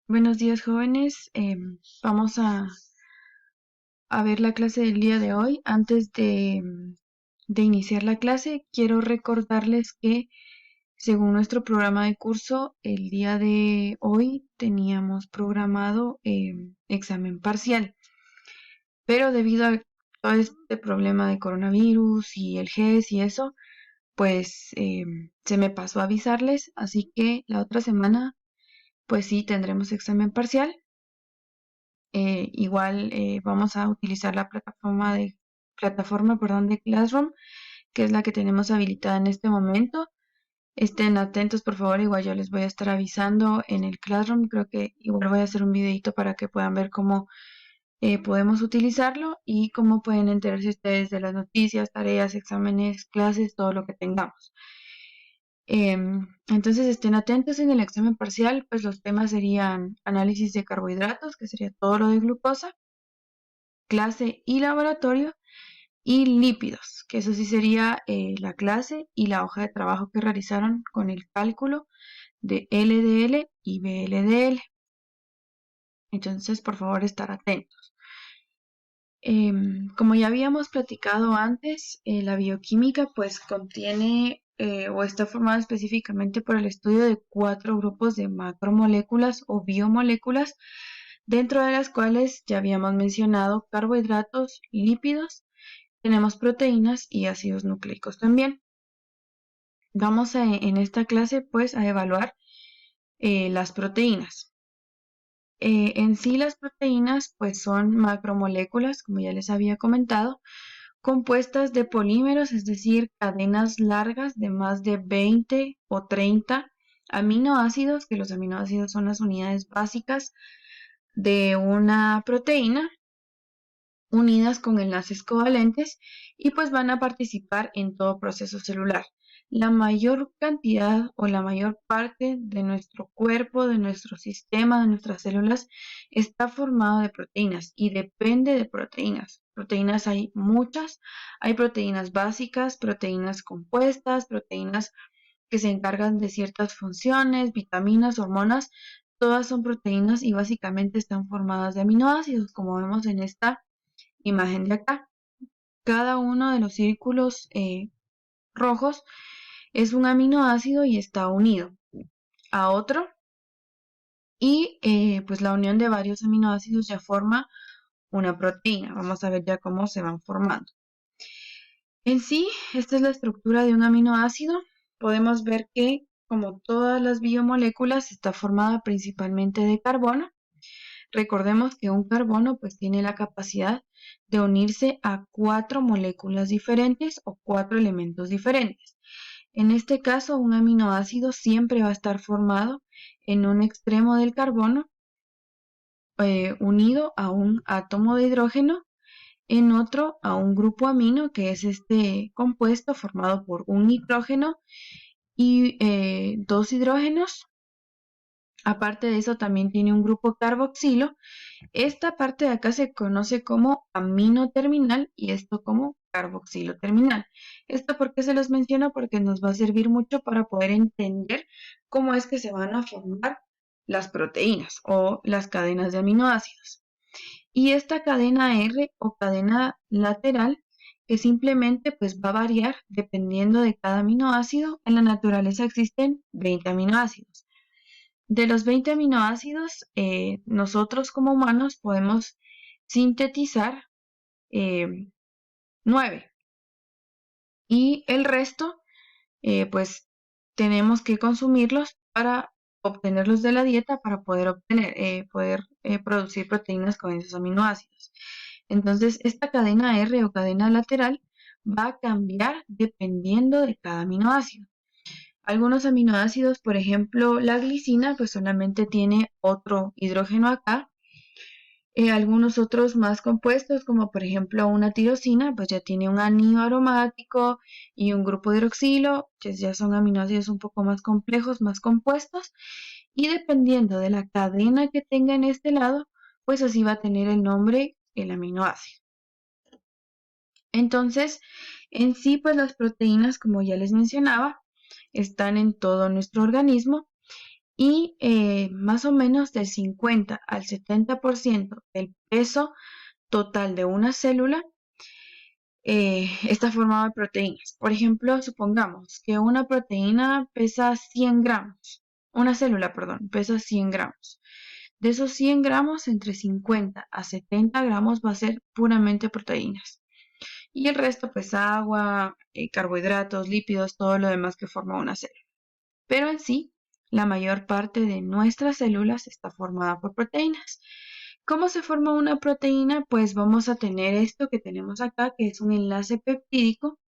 Buenos días, jóvenes. Vamos a ver la clase del día de hoy. Antes de iniciar la clase, quiero recordarles que según nuestro programa de curso, el día de hoy teníamos programado examen parcial, pero debido a todo este problema de coronavirus y el GES y eso, pues se me pasó a avisarles, así que la otra semana, pues sí, tendremos examen parcial. Igual vamos a utilizar la plataforma, de Classroom, que es la que tenemos habilitada en este momento. Estén atentos, por favor. Igual yo les voy a estar avisando en el Classroom. Creo que igual voy a hacer un videito para que puedan ver cómo podemos utilizarlo y cómo pueden enterarse ustedes de las noticias, tareas, exámenes, clases, todo lo que tengamos. Entonces estén atentos en el examen parcial, pues los temas serían análisis de carbohidratos, que sería todo lo de glucosa, clase y laboratorio, y lípidos, que eso sí sería la clase y la hoja de trabajo que realizaron con el cálculo de LDL y VLDL. Entonces, por favor, estar atentos. Como ya habíamos platicado antes, la bioquímica pues contiene o está formada específicamente por el estudio de 4 grupos de macromoléculas o biomoléculas, dentro de las cuales ya habíamos mencionado carbohidratos, lípidos, tenemos proteínas y ácidos nucleicos también. Vamos en esta clase pues a evaluar las proteínas. En sí las proteínas pues son macromoléculas, como ya les había comentado, compuestas de polímeros, es decir, cadenas largas de más de 20 o 30 aminoácidos, que los aminoácidos son las unidades básicas de una proteína, unidas con enlaces covalentes y pues van a participar en todo proceso celular. La mayor cantidad o la mayor parte de nuestro cuerpo, de nuestro sistema, de nuestras células, está formado de proteínas y depende de proteínas. Proteínas hay muchas, hay proteínas básicas, proteínas compuestas, proteínas que se encargan de ciertas funciones, vitaminas, hormonas, todas son proteínas y básicamente están formadas de aminoácidos, como vemos en esta imagen de acá. Cada uno de los círculos rojos es un aminoácido y está unido a otro, y pues la unión de varios aminoácidos ya forma una proteína. Vamos a ver ya cómo se van formando. En sí, esta es la estructura de un aminoácido. Podemos ver que, como todas las biomoléculas, está formada principalmente de carbono. Recordemos que un carbono pues tiene la capacidad de unirse a 4 moléculas diferentes o 4 elementos diferentes. En este caso, un aminoácido siempre va a estar formado en un extremo del carbono unido a un átomo de hidrógeno, en otro a un grupo amino, que es este compuesto formado por un nitrógeno y 2 hidrógenos. Aparte de eso, también tiene un grupo carboxilo. Esta parte de acá se conoce como amino terminal y esto como carboxilo terminal. ¿Esto por qué se los menciono? Porque nos va a servir mucho para poder entender cómo es que se van a formar las proteínas o las cadenas de aminoácidos. Y esta cadena R o cadena lateral, que simplemente pues va a variar dependiendo de cada aminoácido. En la naturaleza existen 20 aminoácidos. De los 20 aminoácidos, nosotros como humanos podemos sintetizar eh, 9, y el resto, pues tenemos que consumirlos para obtenerlos de la dieta para poder producir proteínas con esos aminoácidos. Entonces, esta cadena R o cadena lateral va a cambiar dependiendo de cada aminoácido. Algunos aminoácidos, por ejemplo, la glicina, pues solamente tiene otro hidrógeno acá. Algunos otros más compuestos, como por ejemplo una tirosina, pues ya tiene un anillo aromático y un grupo hidroxilo, que ya son aminoácidos un poco más complejos, más compuestos. Y dependiendo de la cadena que tenga en este lado, pues así va a tener el nombre el aminoácido. Entonces, en sí, pues las proteínas, como ya les mencionaba, están en todo nuestro organismo y más o menos del 50 al 70% del peso total de una célula está formado de proteínas. Por ejemplo, supongamos que una proteína pesa 100 gramos, una célula, perdón, pesa 100 gramos. De esos 100 gramos, entre 50 a 70 gramos va a ser puramente proteínas. Y el resto, pues agua, carbohidratos, lípidos, todo lo demás que forma una célula. Pero en sí, la mayor parte de nuestras células está formada por proteínas. ¿Cómo se forma una proteína? Pues vamos a tener esto que tenemos acá, que es un enlace peptídico.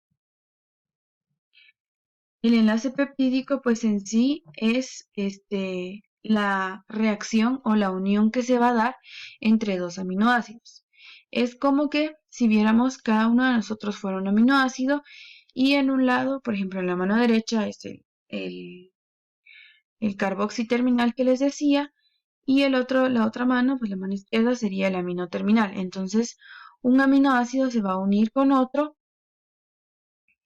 El enlace peptídico, pues en sí es la reacción o la unión que se va a dar entre dos aminoácidos. Es como que si viéramos cada uno de nosotros fuera un aminoácido y en un lado, por ejemplo, en la mano derecha es el carboxi terminal que les decía, y la otra mano, pues la mano izquierda sería el amino terminal. Entonces, un aminoácido se va a unir con otro,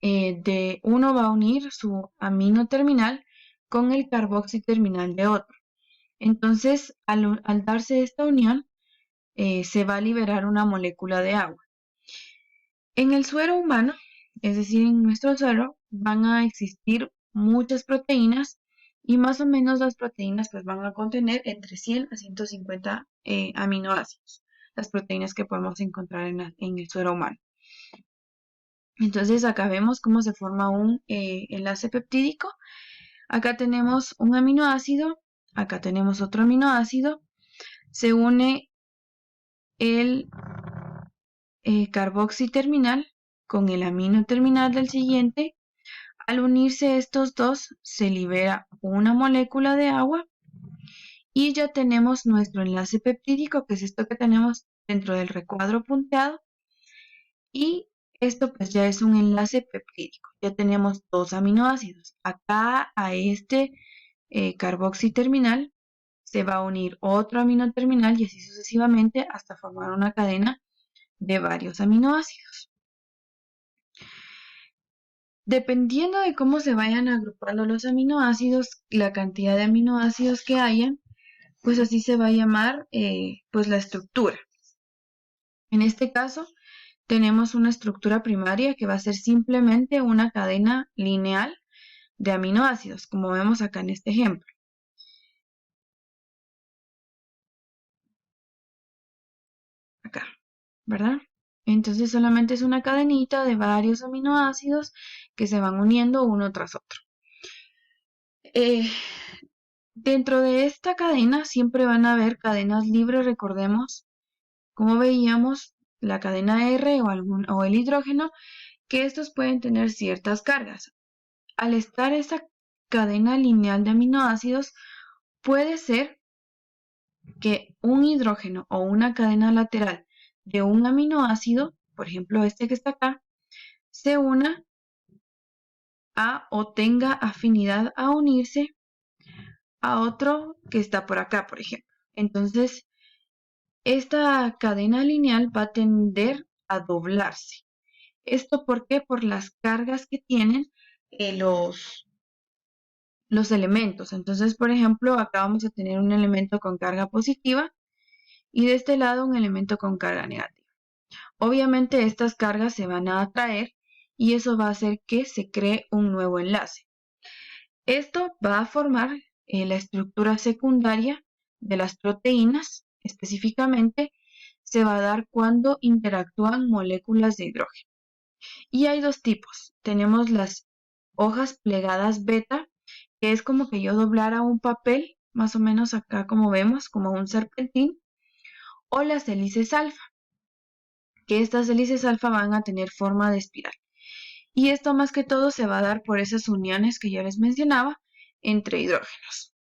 de uno va a unir su amino terminal con el carboxi terminal de otro. Entonces, al darse esta unión, se va a liberar una molécula de agua. En el suero humano, es decir, en nuestro suero, van a existir muchas proteínas y más o menos las proteínas pues van a contener entre 100 a 150 aminoácidos, las proteínas que podemos encontrar en el suero humano. Entonces acá vemos cómo se forma un enlace peptídico. Acá tenemos un aminoácido, acá tenemos otro aminoácido, se une el carboxi terminal con el amino terminal del siguiente. Al unirse estos dos, se libera una molécula de agua y ya tenemos nuestro enlace peptídico, que es esto que tenemos dentro del recuadro punteado. Y esto pues ya es un enlace peptídico. Ya tenemos dos aminoácidos. Acá a este carboxi terminal se va a unir otro amino terminal y así sucesivamente hasta formar una cadena de varios aminoácidos. Dependiendo de cómo se vayan agrupando los aminoácidos, la cantidad de aminoácidos que hayan, pues así se va a llamar pues la estructura. En este caso, tenemos una estructura primaria que va a ser simplemente una cadena lineal de aminoácidos, como vemos acá en este ejemplo. Acá, ¿verdad? Entonces solamente es una cadenita de varios aminoácidos que se van uniendo uno tras otro. Dentro de esta cadena siempre van a haber cadenas libres, recordemos, como veíamos, la cadena R o el hidrógeno, que estos pueden tener ciertas cargas. Al estar esa cadena lineal de aminoácidos, puede ser que un hidrógeno o una cadena lateral de un aminoácido, por ejemplo este que está acá, se una a o tenga afinidad a unirse a otro que está por acá, por ejemplo. Entonces, esta cadena lineal va a tender a doblarse. ¿Esto por qué? Por las cargas que tienen los elementos. Entonces, por ejemplo, acá vamos a tener un elemento con carga positiva y de este lado un elemento con carga negativa. Obviamente estas cargas se van a atraer y eso va a hacer que se cree un nuevo enlace. Esto va a formar la estructura secundaria de las proteínas. Específicamente se va a dar cuando interactúan moléculas de hidrógeno. Y hay dos tipos. Tenemos las hojas plegadas beta, que es como que yo doblara un papel, más o menos acá como vemos, como un serpentín, o las hélices alfa, que estas hélices alfa van a tener forma de espiral. Y esto más que todo se va a dar por esas uniones que ya les mencionaba entre hidrógenos.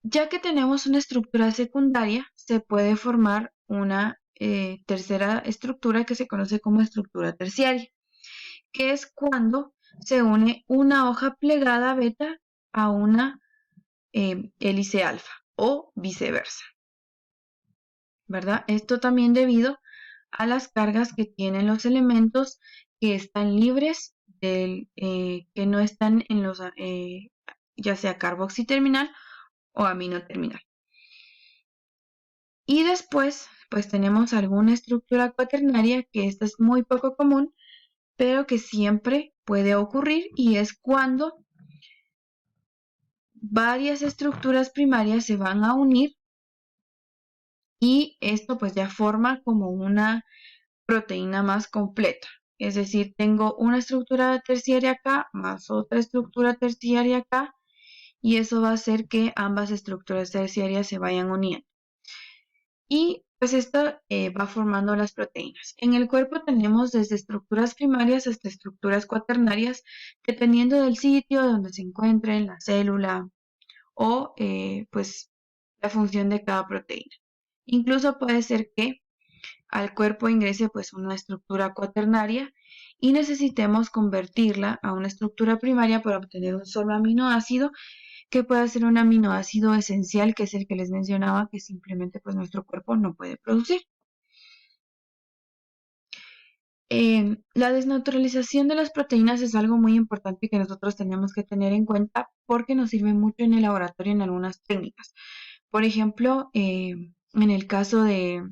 Ya que tenemos una estructura secundaria, se puede formar una tercera estructura que se conoce como estructura terciaria, que es cuando se une una hoja plegada beta a una hélice alfa o viceversa, ¿verdad? Esto también debido a las cargas que tienen los elementos que están libres que no están ya sea carboxiterminal o amino terminal. Y después, pues tenemos alguna estructura cuaternaria, que esta es muy poco común, pero que siempre puede ocurrir, y es cuando varias estructuras primarias se van a unir y esto pues ya forma como una proteína más completa. Es decir, tengo una estructura terciaria acá más otra estructura terciaria acá, y eso va a hacer que ambas estructuras terciarias se vayan uniendo. Y pues esto va formando las proteínas. En el cuerpo tenemos desde estructuras primarias hasta estructuras cuaternarias, dependiendo del sitio donde se encuentre en la célula o pues la función de cada proteína. Incluso puede ser que al cuerpo ingrese pues una estructura cuaternaria y necesitemos convertirla a una estructura primaria para obtener un solo aminoácido, que puede ser un aminoácido esencial, que es el que les mencionaba, que simplemente pues nuestro cuerpo no puede producir. La desnaturalización de las proteínas es algo muy importante que nosotros tenemos que tener en cuenta, porque nos sirve mucho en el laboratorio en algunas técnicas. Por ejemplo, en el caso de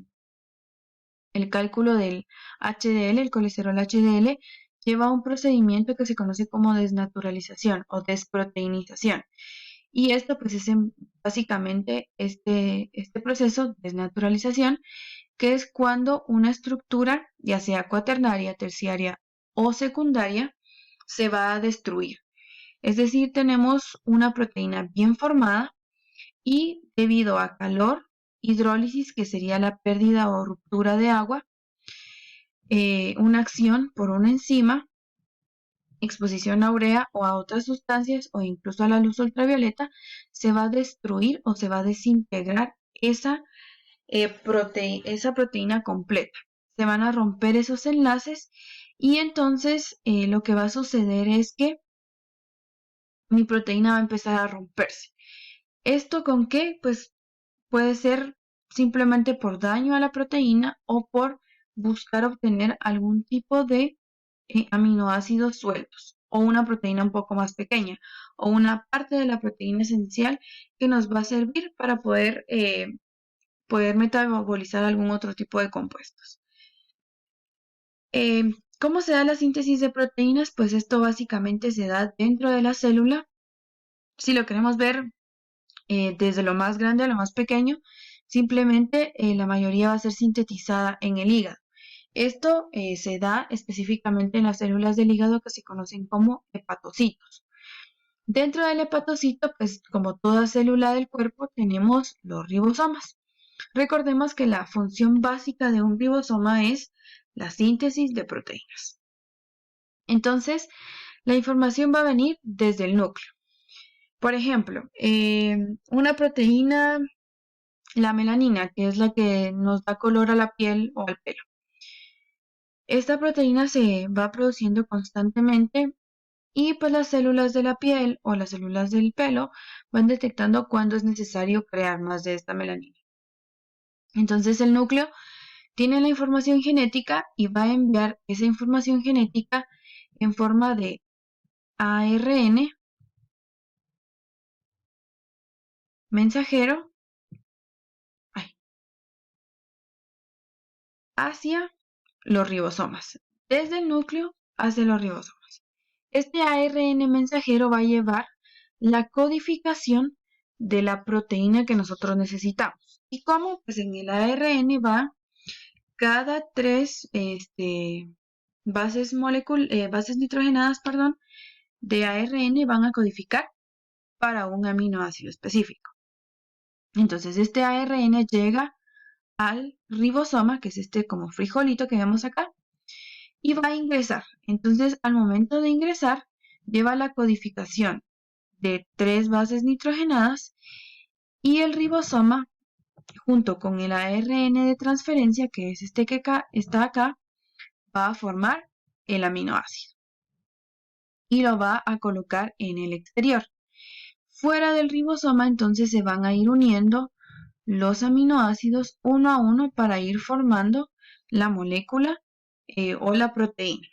el cálculo del HDL, el colesterol HDL, lleva un procedimiento que se conoce como desnaturalización o desproteinización. Y esto pues es básicamente este proceso de desnaturalización, que es cuando una estructura, ya sea cuaternaria, terciaria o secundaria, se va a destruir. Es decir, tenemos una proteína bien formada y debido a calor, hidrólisis, que sería la pérdida o ruptura de agua, una acción por una enzima, exposición a urea o a otras sustancias o incluso a la luz ultravioleta, se va a destruir o se va a desintegrar esa proteína completa. Se van a romper esos enlaces, y entonces lo que va a suceder es que mi proteína va a empezar a romperse. ¿Esto con qué? Pues puede ser simplemente por daño a la proteína o por buscar obtener algún tipo de aminoácidos sueltos, o una proteína un poco más pequeña, o una parte de la proteína esencial que nos va a servir para poder metabolizar algún otro tipo de compuestos. ¿Cómo se da la síntesis de proteínas? Pues esto básicamente se da dentro de la célula. Si lo queremos ver desde lo más grande a lo más pequeño, simplemente la mayoría va a ser sintetizada en el hígado. Esto se da específicamente en las células del hígado, que se conocen como hepatocitos. Dentro del hepatocito, pues como toda célula del cuerpo, tenemos los ribosomas. Recordemos que la función básica de un ribosoma es la síntesis de proteínas. Entonces, la información va a venir desde el núcleo. Por ejemplo, una proteína, la melanina, que es la que nos da color a la piel o al pelo. Esta proteína se va produciendo constantemente, y pues las células de la piel o las células del pelo van detectando cuándo es necesario crear más de esta melanina. Entonces el núcleo tiene la información genética y va a enviar esa información genética en forma de ARN mensajero hacia los ribosomas, desde el núcleo hacia los ribosomas. Este ARN mensajero va a llevar la codificación de la proteína que nosotros necesitamos. ¿Y cómo? Pues en el ARN va cada tres bases nitrogenadas, de ARN van a codificar para un aminoácido específico. Entonces este ARN llega al ribosoma, que es este como frijolito que vemos acá, y va a ingresar. Entonces, al momento de ingresar, lleva la codificación de 3 bases nitrogenadas, y el ribosoma, junto con el ARN de transferencia, que es este que está acá, va a formar el aminoácido y lo va a colocar en el exterior. Fuera del ribosoma, entonces se van a ir uniendo los aminoácidos uno a uno para ir formando la molécula o la proteína.